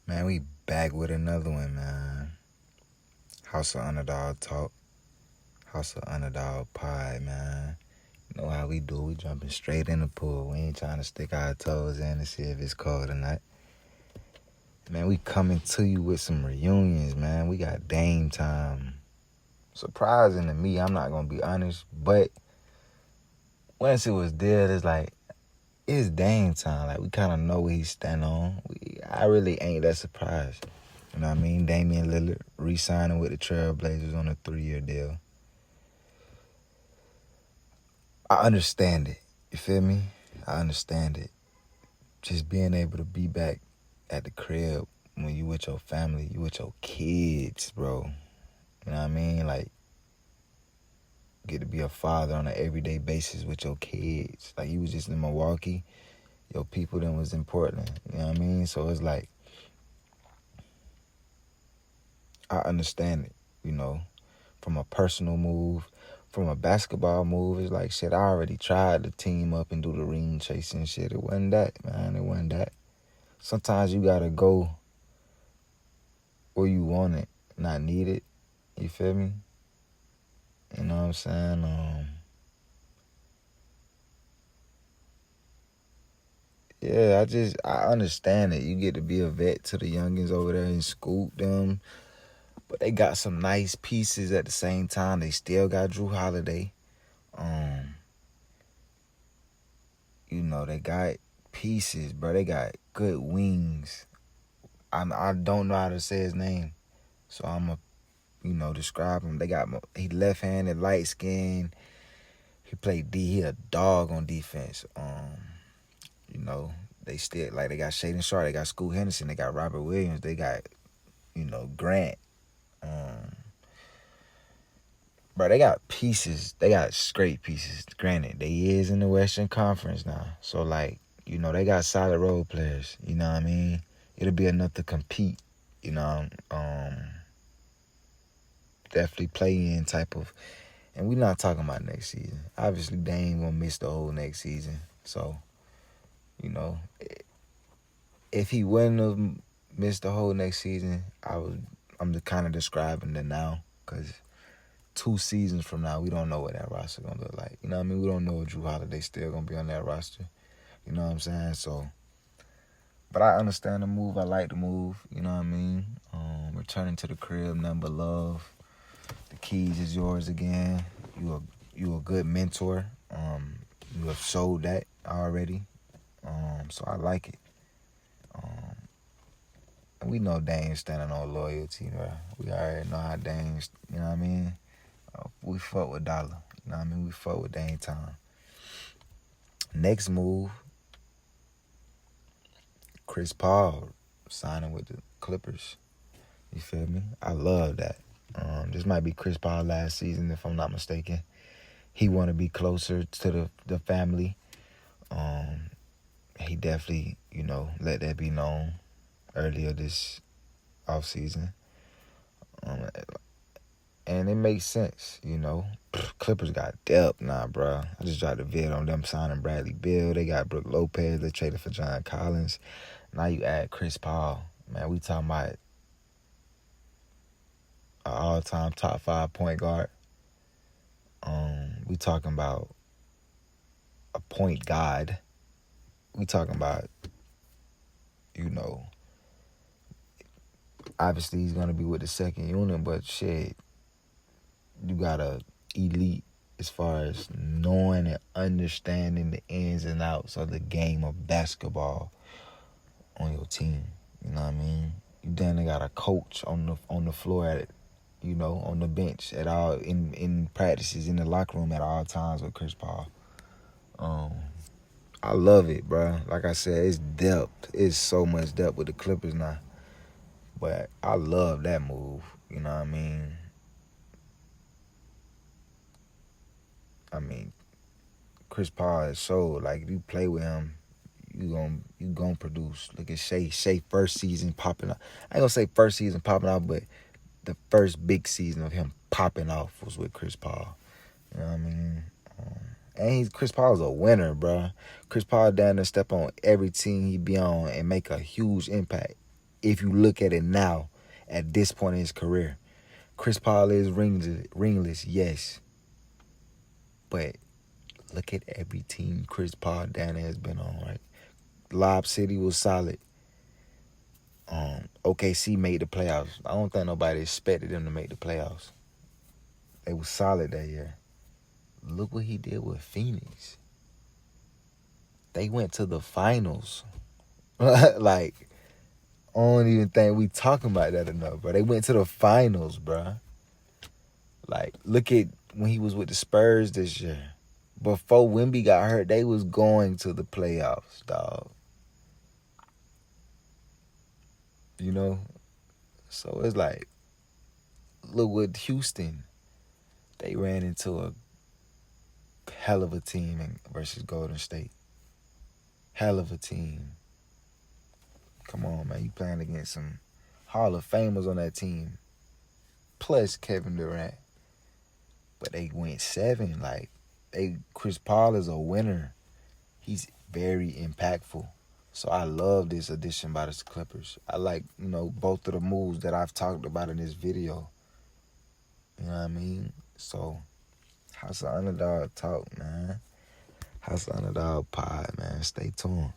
Man, we back with another one, man. House of Underdog Talk. House of Underdog Pod, man. You know how we do. We jumping straight in the pool. We ain't trying to stick our toes in to see if it's cold or not. Man, we coming to you with some reunions, man. We got Dame time. Surprising to me, I'm not going to be honest. But once it was there, it's Dame time. Like, we kind of know what he's standing on. I really ain't that surprised. You know what I mean? Damian Lillard re-signing with the Trailblazers on a 3-year deal. I understand it. You feel me? I understand it. Just being able to be back at the crib when you with your family, you with your kids, bro. You know what I mean? Like, get to be a father on an everyday basis with your kids. Like, you was just in Milwaukee. Your people then was in Portland. You know what I mean? So it's like, I understand it, you know, from a personal move. From a basketball move, it's like, shit, I already tried to team up and do the ring chasing shit. It wasn't that, man. It wasn't that. Sometimes you got to go where you want it, not need it. You feel me? You know what I'm saying? Yeah, I understand it. You get to be a vet to the youngins over there and scoop them. But they got some nice pieces at the same time. They still got Drew Holiday. You know, they got pieces, bro. They got good wings. I don't know how to say his name, so I'm going to, describe him. He left-handed, light-skinned. He played D. He a dog on defense. You know, they still, like, they got Shaden Sharp. They got Scoot Henderson. They got Robert Williams. They got, Grant. Bro, they got pieces. They got straight pieces. Granted, they is in the Western Conference now. So, like, they got solid role players. You know what I mean? It'll be enough to compete. Definitely play in type of. And we're not talking about next season. Obviously, they ain't going to miss the whole next season. So, if he wouldn't have missed the whole next season, I'm kind of describing the now. Because 2 seasons from now, we don't know what that roster going to look like. You know what I mean? We don't know if Drew Holiday still going to be on that roster. You know what I'm saying? So, but I understand the move. I like the move. You know what I mean? Returning to the crib, nothing but love. The keys is yours again. You a good mentor. You have showed that already. So I like it. And we know Dame's standing on loyalty, bro. We already know how Dame's, you know what I mean? We fuck with Dollar. You know what I mean? We fuck with Dame time. Next move, Chris Paul signing with the Clippers. You feel me? I love that. This might be Chris Paul last season, if I'm not mistaken. He want to be closer to the family. He definitely, let that be known earlier this offseason. And it makes sense, Clippers got depth now, bro. I just dropped a vid on them signing Bradley Beal. They got Brook Lopez. They traded for John Collins. Now you add Chris Paul. Man, we talking about an all-time top 5 point guard. We talking about a point guard. We talking about, obviously he's going to be with the second unit, but shit, you got a elite as far as knowing and understanding the ins and outs of the game of basketball on your team. You know what I mean? You then got a coach on the floor at it, on the bench at all, in practices, in the locker room at all times with Chris Paul. I love it, bro. Like I said, it's depth. It's so much depth with the Clippers now. But I love that move. You know what I mean? Chris Paul is so, like, if you play with him, you gonna produce. Look at Shea. Shea first season popping off. I ain't gonna say first season popping off, but the first big season of him popping off was with Chris Paul. You know what I mean? And Chris Paul's a winner, bro. Chris Paul down there step on every team he be on and make a huge impact. if you look at it now, at this point in his career. Chris Paul is ringless, yes. But look at every team Chris Paul down there has been on, right? Lob City was solid. OKC made the playoffs. I don't think nobody expected them to make the playoffs. They was solid that year. Look what he did with Phoenix. They went to the finals. Like, I don't even think we talking about that enough, bro. They went to the finals, bro. Like, look at when he was with the Spurs this year. Before Wemby got hurt, they was going to the playoffs, dog. You know? So it's like, look with Houston. They ran into a hell of a team versus Golden State. Hell of a team. Come on, man. You playing against some Hall of Famers on that team. Plus Kevin Durant. But they went 7. Like, Chris Paul is a winner. He's very impactful. So I love this addition by the Clippers. I like, both of the moves that I've talked about in this video. You know what I mean? So, House of Underdog talk, man. House of Underdog pod, man. Stay tuned.